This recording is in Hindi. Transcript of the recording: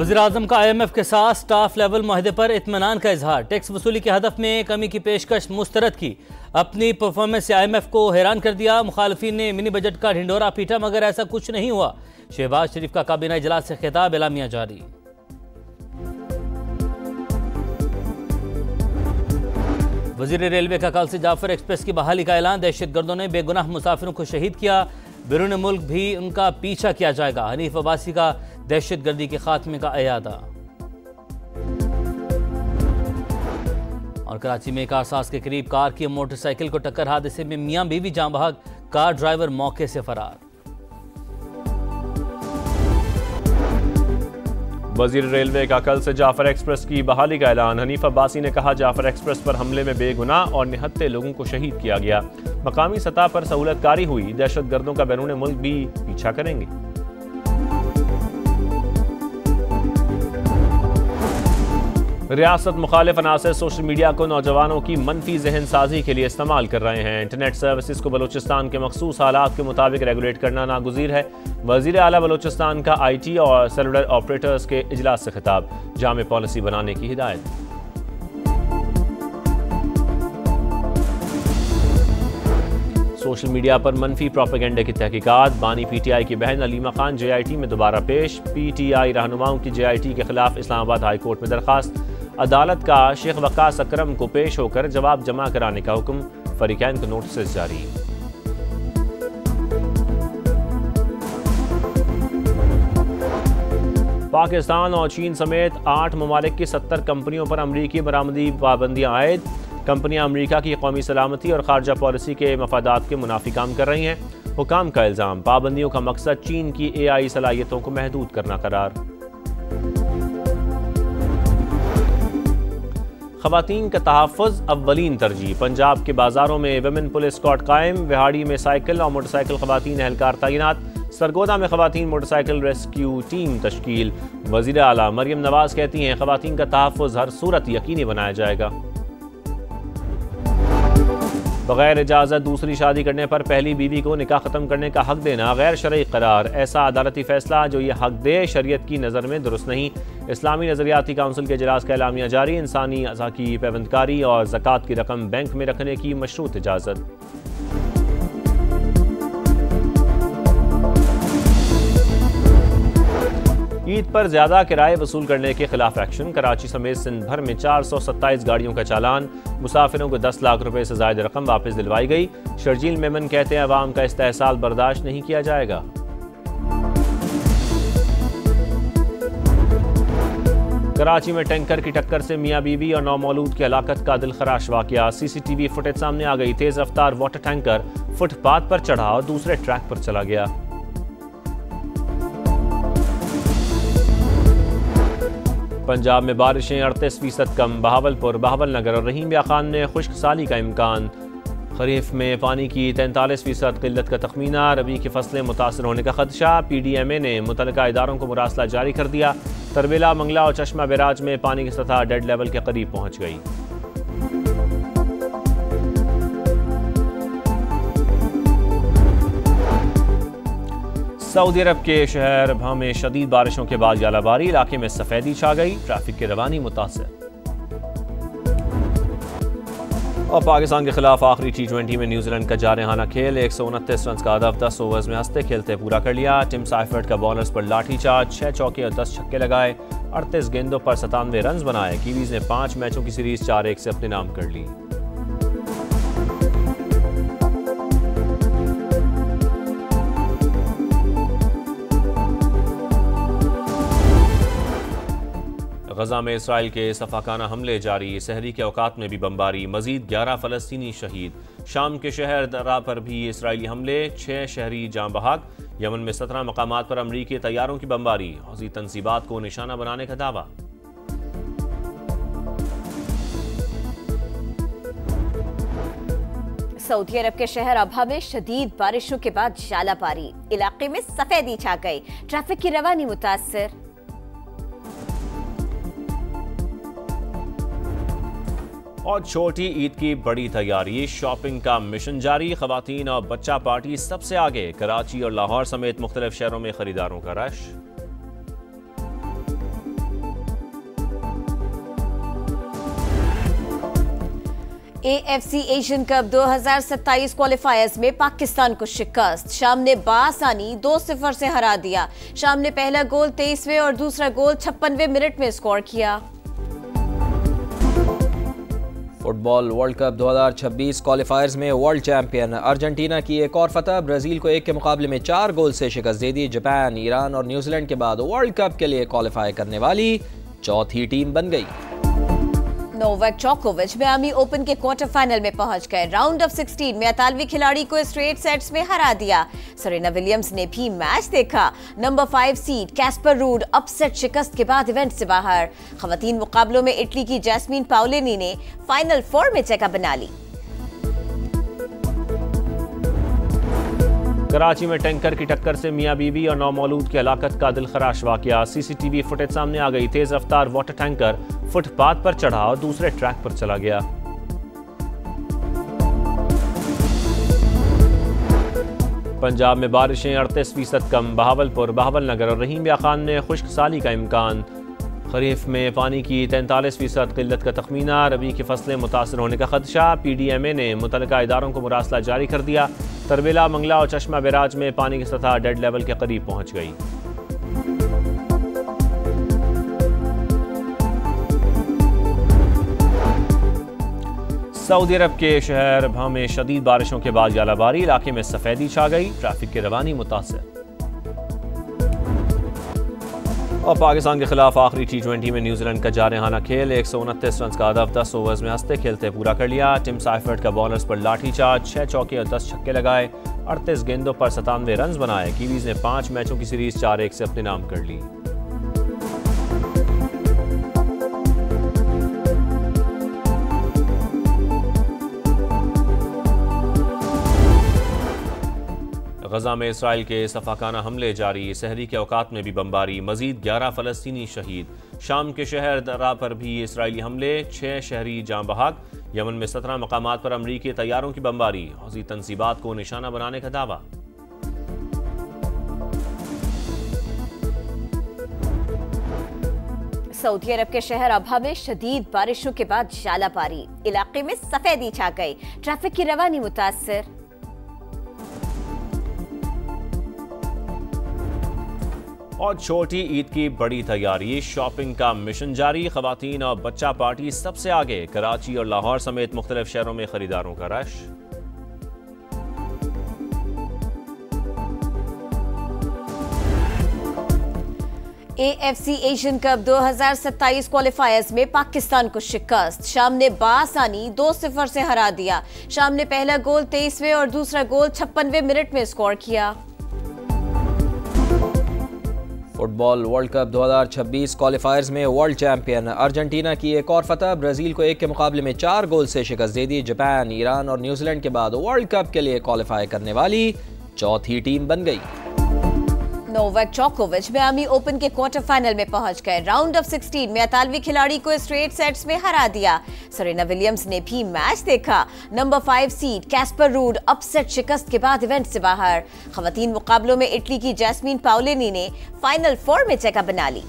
वज़ीर-ए-आज़म का IMF के साथ स्टाफ लेवल मुआहदे पर इत्मीनान का इजहार। टैक्स वसूली के हदफ में कमी की पेशकश मुस्तरद की। अपनी परफॉर्मेंस से IMF को हैरान कर दिया। मुखालिफिन ने मिनी बजट का ढिंडोरा पीटा मगर ऐसा कुछ नहीं हुआ। शहबाज शरीफ का काबीना इजलास से खिताब, एलामिया जारी। वजीर रेलवे का कल से जाफर एक्सप्रेस की बहाली का ऐलान। दहशतगर्दों ने बेगुनाह मुसाफिरों को शहीद किया, बैरून मुल्क भी उनका पीछा किया जाएगा। हनीफ अब्बासी का दहशतगर्दी के खात्मे का इयादा। और कराची में कारसाज के करीब कार की मोटरसाइकिल को टक्कर हादसे में मियां बीवी जान बहक, कार ड्राइवर मौके से फरार। वजीर रेलवे का कल से जाफर एक्सप्रेस की बहाली का ऐलान। हनीफ अब्बासी ने कहा, जाफर एक्सप्रेस पर हमले में बेगुनाह और निहत्ते लोगों को शहीद किया गया। मकामी सतह पर सहूलतकारी हुई, दहशतगर्दों का बैरून मुल्क भी पीछा करेंगे। रियासत मुखालिफ अनासर सोशल मीडिया को नौजवानों की मनफी जहन साजी के लिए इस्तेमाल कर रहे हैं। इंटरनेट सर्विसेज को बलूचिस्तान के मखसूस हालात के मुताबिक रेगुलेट करना नागुज़ीर है। वज़ीर आला बलूचिस्तान का IT और सेलुलर ऑपरेटर्स के इजलास से खिताब, जामे पॉलिसी बनाने की हिदायत। सोशल मीडिया पर मनफी प्रोपेगेंडे की तहकीकात। बानी PTI की बहन अलीमा खान JIT में दोबारा पेश। PTI रहनुमाओं की JIT के खिलाफ इस्लामाबाद हाई कोर्ट में दरखास्त। अदालत का शेख वकास अकरम को पेश होकर जवाब जमा कराने का हुक्म। फरीकैन को नोटिस जारी। पाकिस्तान और चीन समेत 8 ममालिक की 70 कंपनियों पर अमरीकी बरामदी पाबंदियां आयद। कंपनियां अमरीका की कौमी सलामती और खारजा पॉलिसी के मफादात के मुनाफी काम कर रही हैं। हुकाम का इल्ज़ाम, पाबंदियों का मकसद चीन की AI सलाहियतों को महदूद करना करार। ख़वातीन का तहफ़्फ़ुज़ अव्वलीन तरजीह। पंजाब के बाजारों में वुमेन पुलिस स्क्वाड कायम। विहाड़ी में साइकिल और मोटरसाइकिल ख़वातीन एहलकार तैनात। सरगोदा में ख़वातीन मोटरसाइकिल रेस्क्यू टीम तश्कील। वज़ीर आला मरियम नवाज कहती हैं, ख़वातीन का तहफ़्फ़ुज़ हर सूरत यकीनी बनाया जाएगा। बगैर इजाज़त दूसरी शादी करने पर पहली बीवी को निकाह ख़त्म करने का हक देना गैर शरई करार। ऐसा अदालती फैसला जो ये हक दे शरीयत की नज़र में दुरुस्त नहीं। इस्लामी नज़रियाती काउंसिल के इजलास का एलामिया जारी। इंसानी अज़ा की पैबंदकारी और ज़कात की रकम बैंक में रखने की मशरूत इजाज़त। ईद पर ज्यादा किराए वसूल करने के खिलाफ एक्शन। कराची समेत सिंध भर में 427 गाड़ियों का चालान। मुसाफिरों को 10 लाख रुपए से ज्यादा रकम वापस दिलवाई गई। शर्जील मेमन कहते हैं, अवाम का इस्तेहसाल बर्दाश्त नहीं किया जाएगा। कराची में टैंकर की टक्कर से मियां बीवी और नौमौलूद की हलाकत का दिलखराश वाकया। CCTV फुटेज सामने आ गई। तेज रफ्तार वाटर टैंकर फुटपाथ पर चढ़ा और दूसरे ट्रैक पर चला गया। पंजाब में बारिशें 38% कम। बहावलपुर, बहावलनगर और रहीम खान में खुश्क साली का इम्कान। खरीफ में पानी की 43% किल्लत का तखमीना। रबी की फसलें मुतासर होने का खदशा। PDMA ने मुतल्लिका इदारों को मुरासला जारी कर दिया। तरबेला, मंगला और चश्मा बैराज में पानी की सतह डेड लेवल के करीब पहुंच गई। सऊदी अरब के शहर भा में शदीद बारिशों के बाद यालाबारी। इलाके में सफेदी छा गई। ट्रैफिक की रवानी मुतासर। और पाकिस्तान के खिलाफ आखिरी T20 में न्यूजीलैंड का जारहाना खेल। 129 रन का हदफ 10 ओवर्स में हंसते खेलते पूरा कर लिया। टिम साइफर्ट का बॉलर्स पर लाठीचार्ज। 6 चौके और 10 छक्के लगाए। 38 गेंदों पर 97 रन बनाए। कीवीज ने 5 मैचों की सीरीज 4-1 से अपने नाम कर ली। गजा में इसराइल के सफाकाना हमले जारी। सहरी के औकात में भी बमबारी। मजीद 11 फलस्तीनी शहीद। शाम के शहर दरा पर भी इसराइली हमले। 6 शहरी जान बहक। यमन में 17 मकामात पर अमरीकी तैयारों की बमबारी। हौजी तंसीबात को निशाना बनाने का दावा। सऊदी अरब के शहर अबहा में शदीद बारिशों के बाद जालाबारी। इलाके में सफेदी छा गई। ट्रैफिक की रवानी मुतासर। और छोटी ईद की बड़ी तैयारी। शॉपिंग का मिशन जारी। खवातीन और बच्चा पार्टी सबसे आगे। कराची और लाहौर समेत मुख्तलिफ शहरों में खरीदारों का रश। AFC एशियन कप 2027 क्वालिफायर्स में पाकिस्तान को शिकस्त। शाम ने बाआसानी 2-0 से हरा दिया। शाम ने पहला गोल 23वें और दूसरा गोल 56वें मिनट में स्कोर किया। फुटबॉल वर्ल्ड कप 2026 क्वालिफायर्स में वर्ल्ड चैंपियन अर्जेंटीना की एक और फतह। ब्राजील को 1 के मुकाबले में 4 गोल से शिकस्त दे दी। जापान, ईरान और न्यूजीलैंड के बाद वर्ल्ड कप के लिए क्वालिफाई करने वाली चौथी टीम बन गई। नोवाक जोकोविच मियामी ओपन के क्वार्टर फाइनल में पहुंच गए। राउंड ऑफ 16 में इतालवी खिलाड़ी को स्ट्रेट सेट्स में हरा दिया। सेरेना विलियम्स ने भी मैच देखा। Number 5 seed Caspar rude upset शिकस्त के बाद इवेंट से बाहर। खवातीन मुकाबलों में इटली की जैस्मीन पाओलिनी ने फाइनल 4 में जगह बना ली। कराची में टैंकर की टक्कर से मियां बीवी और नौमौलूद की हलाकत का दिलखराश वाकया। CCTV फुटेज सामने आ गई। तेज रफ्तार वाटर टैंकर फुटपाथ पर चढ़ा और दूसरे ट्रैक पर चला गया। पंजाब में बारिशें 38% कम। बहावलपुर, बहावलनगर और रहीम याखान में खुश्क साली का इम्कान। खरीफ में पानी की 43% किल्लत का तखमीना। रबी की फसलें मुतासर होने का खदशा। PDMA ने मुतल्लिका इदारों को मुरासला जारी कर दिया। तरबेला, मंगला और चश्मा बैराज में पानी की सतह डेड लेवल के करीब पहुंच गई। सऊदी अरब के शहर अबहा में शदीद बारिशों के बाद यालाबारी। इलाके में सफेदी छा गई। ट्रैफिक की रवानी मुतासर। और पाकिस्तान के खिलाफ आखिरी T20 में न्यूजीलैंड का जारहाना खेल। 129 रन का हदफ 10 ओवर्स में हंसते खेलते पूरा कर लिया। टिम साइफर्ट का बॉलर्स पर लाठीचार्ज। 6 चौके और 10 छक्के लगाए। 38 गेंदों पर 97 रन बनाए। कीवीज ने 5 मैचों की सीरीज 4-1 से अपने नाम कर ली। गजा में इसराइल के सफाकाना हमले जारी। सहरी के औकात में भी बमबारी। मजीद 11 फलस्तीनी शहीद। शाम के शहर दरा पर भी इसराइली हमले। 6 शहरी जाँ बहक। यमन में 17 मकामात पर अमरीकी तैयारों की बमबारी। हौजी तंसीबात को निशाना बनाने का दावा। सऊदी अरब के शहर अबहा में शदीद बारिशों के बाद जालापारी। इलाके में सफेदी छा गई। ट्रैफिक की रवानी मुतासर। और छोटी ईद की बड़ी तैयारी। शॉपिंग का मिशन जारी। खवातीन और बच्चा पार्टी सबसे आगे। कराची और लाहौर समेत मुख्तलिफ शहरों में खरीदारों का रश। AFC एशियन कप 2027 क्वालिफायर्स में पाकिस्तान को शिकस्त। शाम ने बाआसानी 2-0 से हरा दिया। शाम ने पहला गोल 23वें और दूसरा गोल 56वें मिनट में स्कोर किया। फुटबॉल वर्ल्ड कप 2026 क्वालिफायर्स में वर्ल्ड चैंपियन अर्जेंटीना की एक और फतह। ब्राजील को 1 के मुकाबले में 4 गोल से शिकस्त दे दी। जापान, ईरान और न्यूजीलैंड के बाद वर्ल्ड कप के लिए क्वालिफाई करने वाली चौथी टीम बन गई। नोवाक जोकोविच मियामी ओपन के क्वार्टर फाइनल में पहुंच गए। राउंड ऑफ 16 में इतालवी खिलाड़ी को स्ट्रेट सेट्स में हरा दिया। सेरेना विलियम्स ने भी मैच देखा। Number 5 seed Caspar rude upset शिकस्त के बाद इवेंट से बाहर। खवातीन मुकाबलों में इटली की जैस्मीन पाओलिनी ने फाइनल 4 में जगह बना ली।